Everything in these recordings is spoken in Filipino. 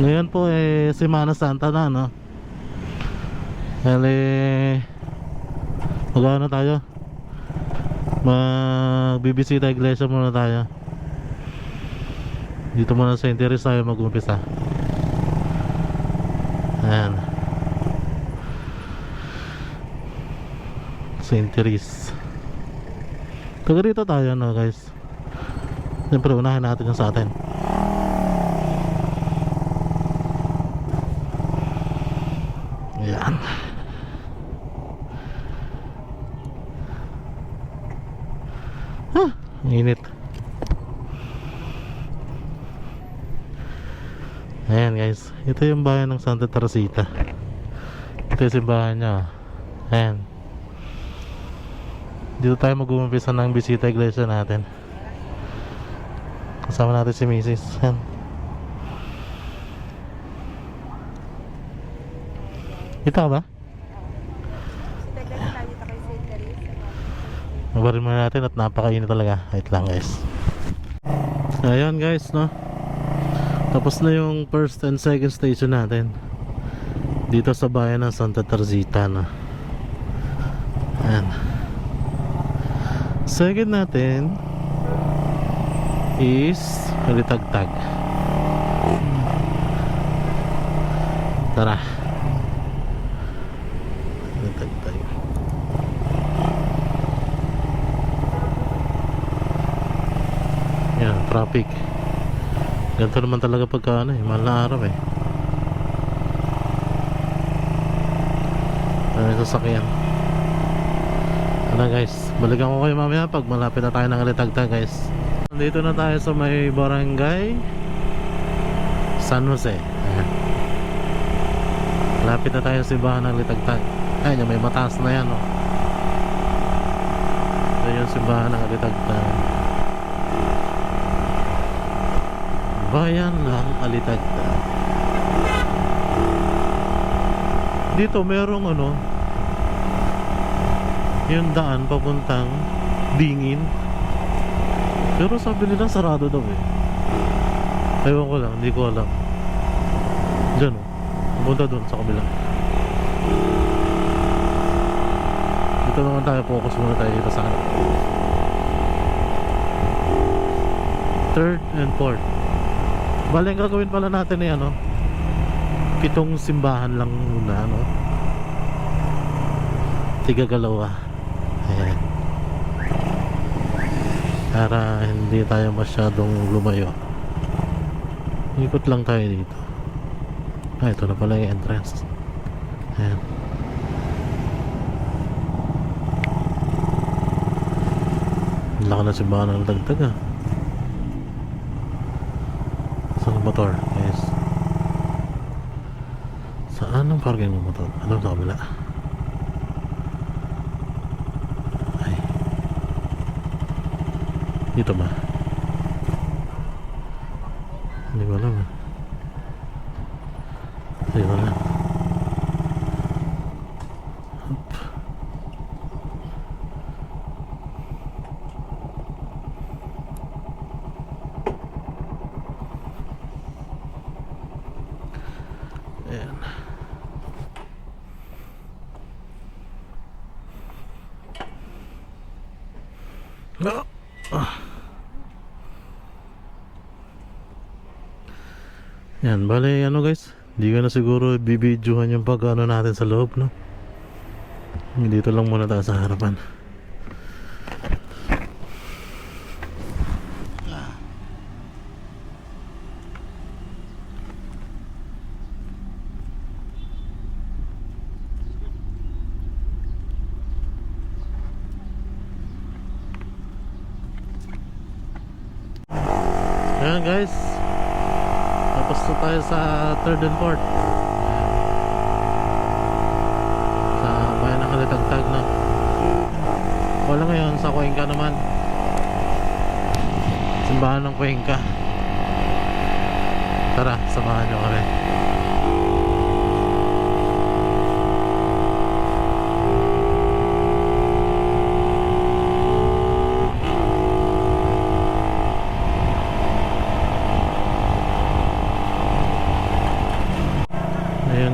Ngayon po Semana Santa na, no? Kaya mag-ano tayo, magbibisita iglesia muna tayo. Dito muna sa Interis tayo mag-umpisa. Ayan, sa Interis. Taga rito tayo, no guys. Siyempre unahin natin yung sa atin. Ayan. Ang init. Ayan guys, ito yung bayan ng Santa Teresita. Ito yung simbahan niya. Ayan, dito tayo mag-uumpisa ng bisita iglesia natin. Kasama natin si Mrs. Ayan. Ito ka ba? Mabarin muna natin at napakainit talaga. Wait lang guys. Ayun guys, no? Tapos na yung first and second station natin dito sa bayan ng Santa Teresita, no? Ayan. Second natin is Alitagtag. Tara. Alitagtag. Yan, traffic. Ganito naman talaga pagka mahal na araw May sasakyan. Ano guys, balikan ko kayo mamaya pag malapit na tayo ng Alitagtag guys. Nandito na tayo sa may barangay San Jose. Ayan. Malapit na tayo sa simbahan ng Alitagtag. Ayan yung may mataas na yan, oh. Ito yung simbahan ng Alitagtag. Bayan ng Alitagtag. Dito merong yung daan papuntang Dingin. Pero sabi nila sarado daw Ewan ko lang, hindi ko alam. Diyan pupunta doon sa kabila. Dito naman tayo, focus muna tayo dito sa third and fourth. Bale, ang gagawin pala natin ay 7 simbahan lang muna, Tigagalawa. Ayan. Para hindi tayo masyadong lumayo. Ikot lang tayo dito. Ito na pala yung entrance. Ayan. Laki na simbahan ng Alitagtag Saan ang motor guys? Saan ang parking ng motor? Ano sa kabila? Ay, dito ba? Hindi ko alam Hindi ko alam. Ayan. Yan, bale guys, hindi ko na siguro bibidyohan yung pag natin sa loob, no? Dito lang muna tayo sa harapan. Ayan guys, tapos na tayo sa third and fourth sa bayan ng Alitagtag na. Wala ngayon sa Cuenca naman, simbahan ng Cuenca. Tara, samahan nyo kami.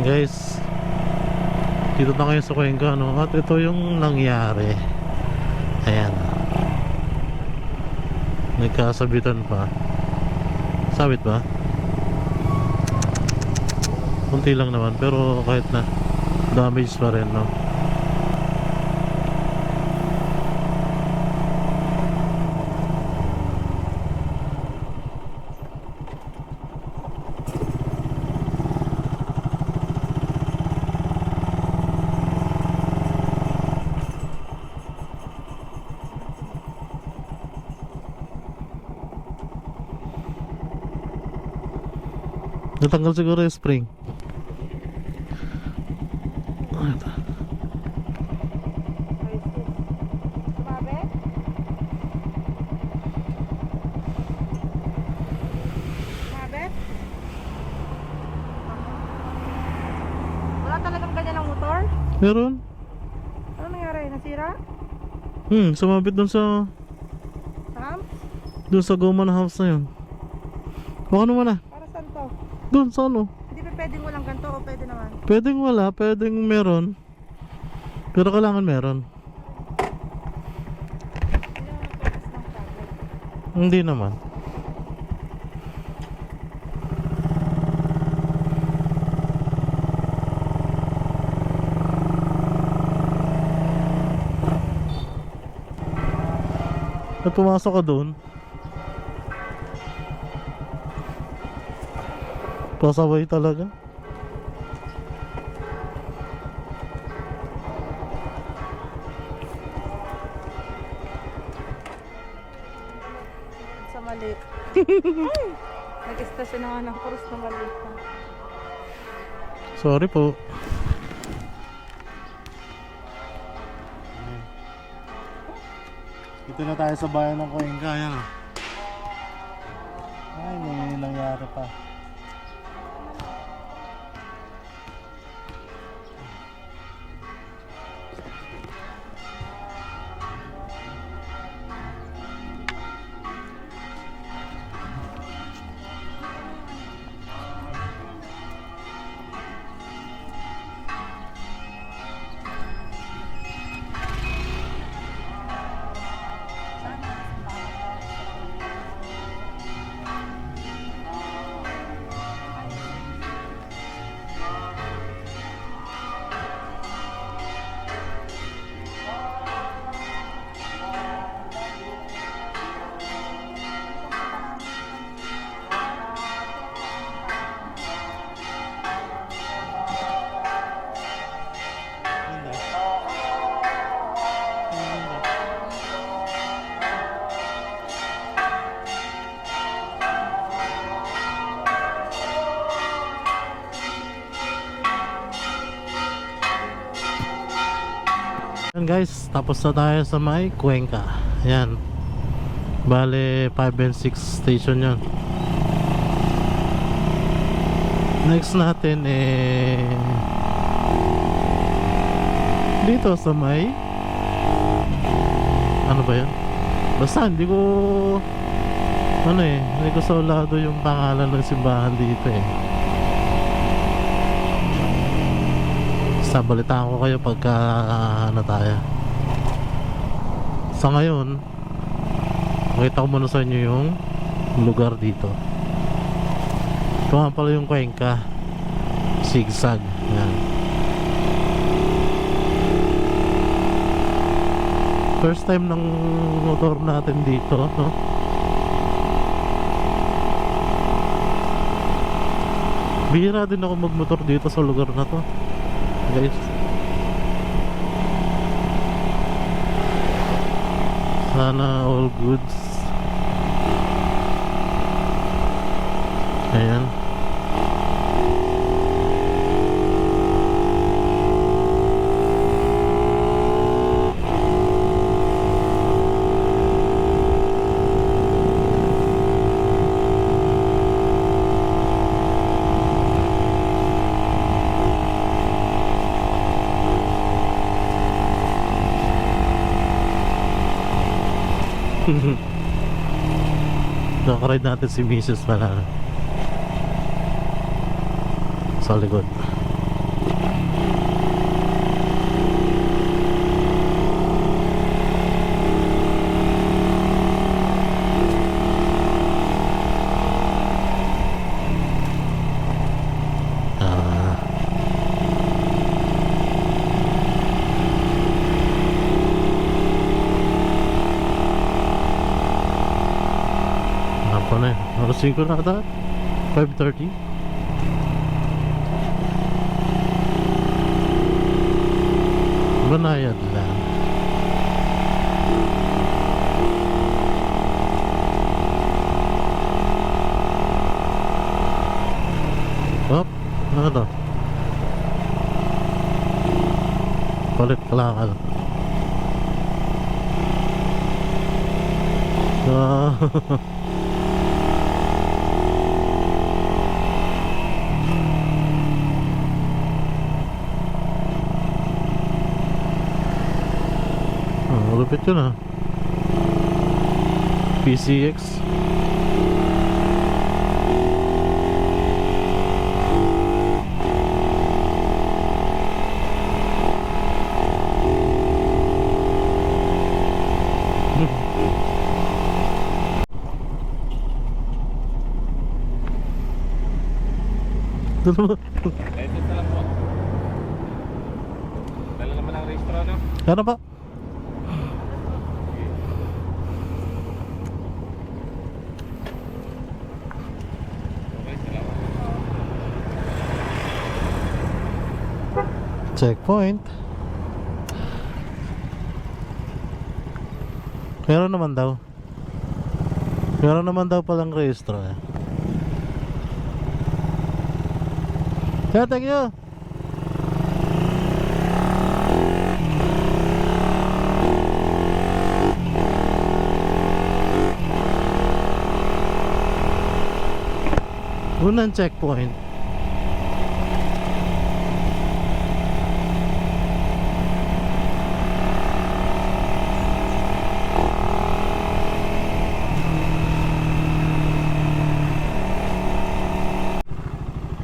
Ayan guys, dito na kayo sa Cuenca, no? At ito yung nangyari. Ayan, nagkasabitan pa. Sabit ba? Kunti lang naman, pero kahit na damage pa rin, no? Natanggal siguro yung spring. Ah, ito. Sumabit? Sumabit? Wala talagang ganyan ang motor? Meron? Ano nangyari? Nasira? Sumabit dun sa Sam? goma na house na yun. Baka naman na. Para saan to? Dun sa ano? Hindi pa pwedeng walang ganito o pwede naman? Pwedeng wala, pwedeng meron. Pero kailangan meron. Hindi naman purpose ng tao. Hindi naman. At pumasok ka doon, pasaway talaga. Sa maliit. Nag-istasyon naman ng krus na maliit na. Sorry po. Dito na tayo sa bayan ng Cuenca. Ayan o. Ay, may nangyari pa. Ayan guys, tapos na tayo sa may Cuenca. Ayan, bale 5 and 6 station yun. Next natin dito sa may ano ba yun? Basta hindi ko hindi ko saulado yung pangalan ng simbahan dito Basta balitaan ko kayo pagka tayo. Sa ngayon, makita ko muna sa inyo yung lugar dito. Ito nga pala yung Cuenca Zigzag. Yan. First time ng motor natin dito, no? Bihira din ako magmotor dito sa lugar na to, guys. Sana all goods. Ayan. Nakaride natin si Mrs. pala sa likod. 5 na ata? 5:30? Banayad lang. Oh, ano to? Palit kalakal. Ah. Malupit yun ah. PCX. Dalawa. License na lang po. Dala naman ang registro, no? Ano ba? Okay, salamat. Checkpoint. Meron naman daw. Meron naman daw palang rehistro eh. Yeah, thank you. Unang checkpoint.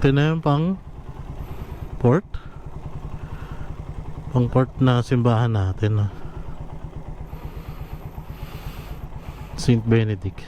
Ito na yung pang port na simbahan natin Saint Benedict.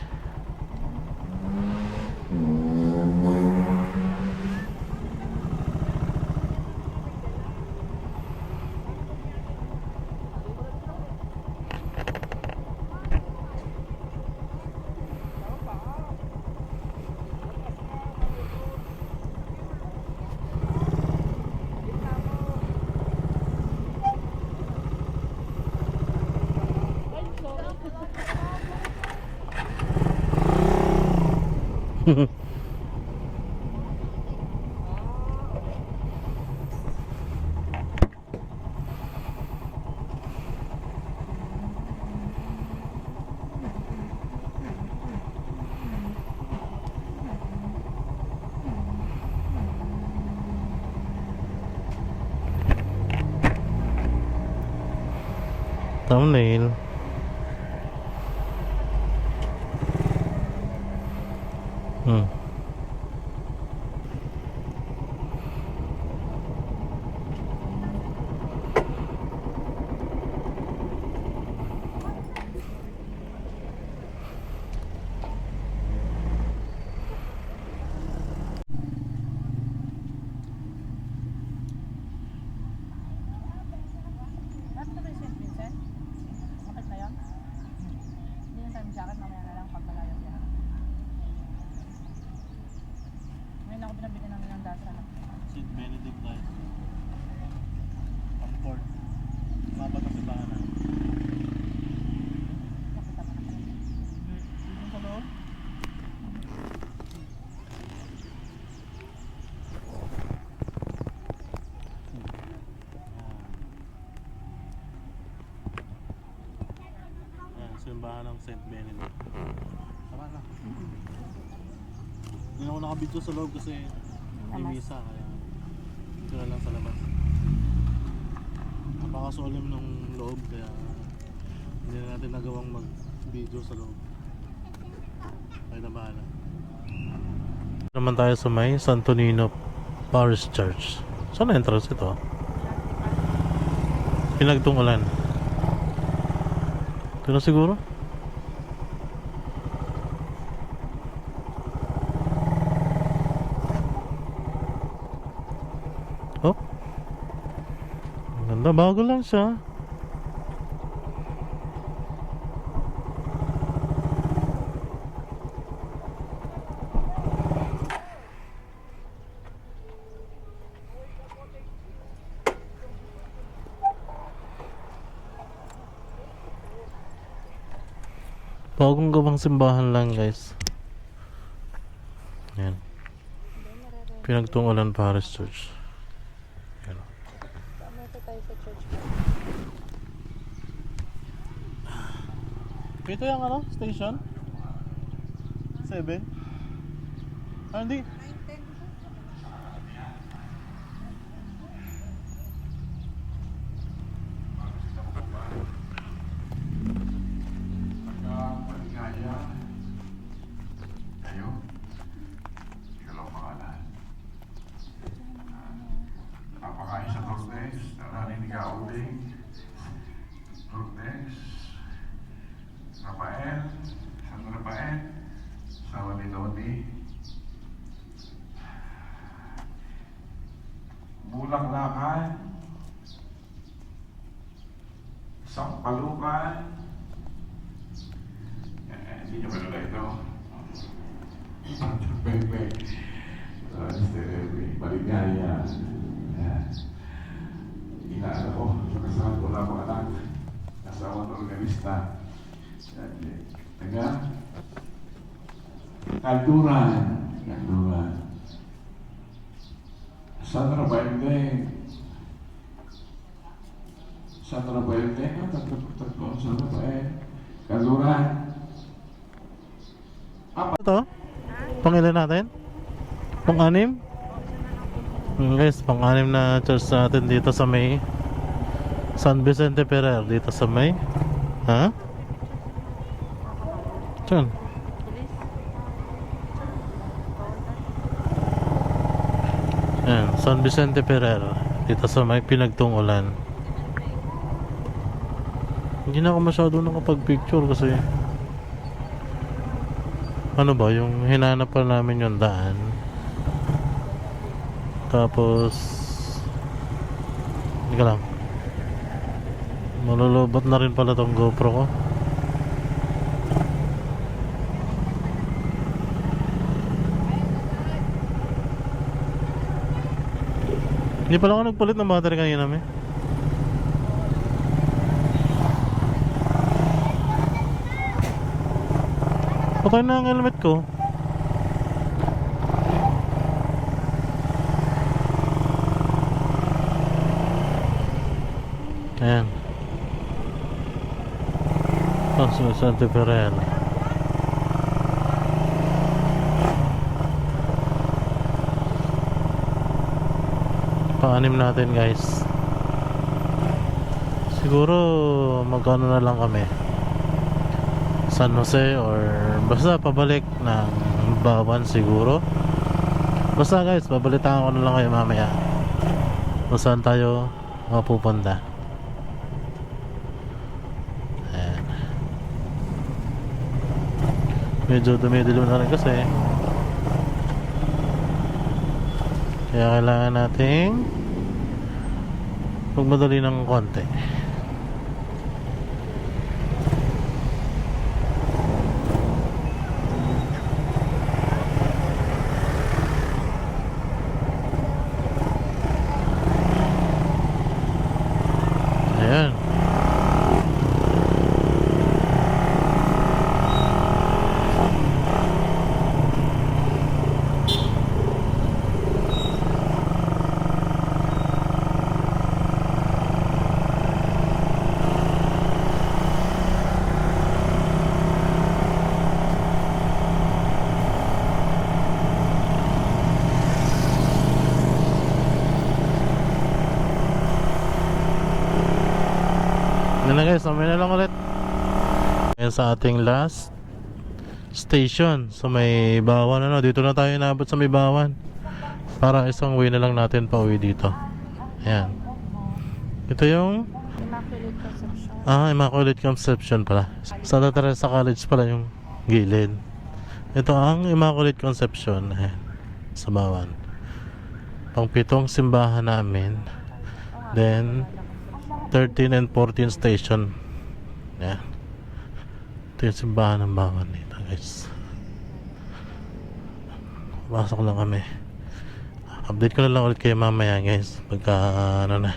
Thumbnail. Nasa ba yung St. Vincent? Bakit na yun? Hindi yung time jacket, mamaya na lang pag malayo siya. Ngayon ako pinabili namin ng dasa na. Saint Benedict tayo. Ang port. Mabata si Bana. Nakita mo na kayo. Yung sa loob? Simbahan ng Saint Benedict. Tama na. Hindi ako nakabidyo sa loob kasi may Tamas. misa kaya ito na lang sa labas. Napakasolim ng loob kaya hindi na natin nagawang mag-video sa loob. Kaya na bahala. Naman tayo sa may Santo Nino Parish Church. Saan na entrance ito? Pinagtungulan. Ito na siguro? Oh. Ang ganda, bago lang siya. Bagong gawang simbahan lang guys. Yan. Pinagtungulan Paris Church. Yan. Dito tayo sa church. Ito yung ano? Station? 7? Ah, hindi. Maligaya kayo. Shalom mga anak. Napakain sa Tornes, naranin ni Kauling, Tornes, Rafael, San Rafael, sawa ni Lodi, Bulak-Lakan, Sampalukan. Hindi nyo malala ito. Pepe. Maligaya. Inaano ko sa kasama ko na mga anak. Kasama ng organista. Taga Kalduran. Kalduran. San Rafael din. San Rafael din. Tatlo. San Rafael. Kalduran. Ito? Pangilan natin? Pang-anim? Guys, pang-anim na church natin dito sa may San Vicente Ferrer. Dito sa may ha? Diyan. Ayan, San Vicente Ferrer. Dito sa may Pinagtungulan. Hindi na ako masyado nakapag-picture kasi ano ba, yung hinanap pa namin yung daan. Tapos hindi ka lang, malulobot na rin pala tong GoPro ko. Hindi pala ako nagpalit ng battery kanina may. Patay na ang helmet ko. Ayan. San Vicente Ferrer. Pang-anim natin guys. Siguro magkano na lang kami, San Jose or basta pabalik ng Bawan siguro. Basta guys, babalitaan ko na lang kayo mamaya kung saan tayo mapupunta. Ayan. Medyo dumidilim na rin kasi, kaya kailangan nating magmadali ng konti. Ayan. Yan na guys, mamaya na lang ulit. Ayan sa ating last station sa may Bawan. Ano, dito na tayo inabot sa may Bawan. Para isang way na lang natin pa uwi dito. Ayan. Ito yung Immaculate Conception. Immaculate Conception pala. Santa Teresa College pala yung gilid. Ito ang Immaculate Conception. Ayan, sa Bawan. Pang-pitong simbahan namin. Then 13 and 14 station. Yan. Ito yung simbahan ng Bawan dito guys. Pasok lang kami. Update ko na lang ulit kayo mamaya guys, pagka ano na.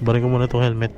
Balik ko muna itong helmet.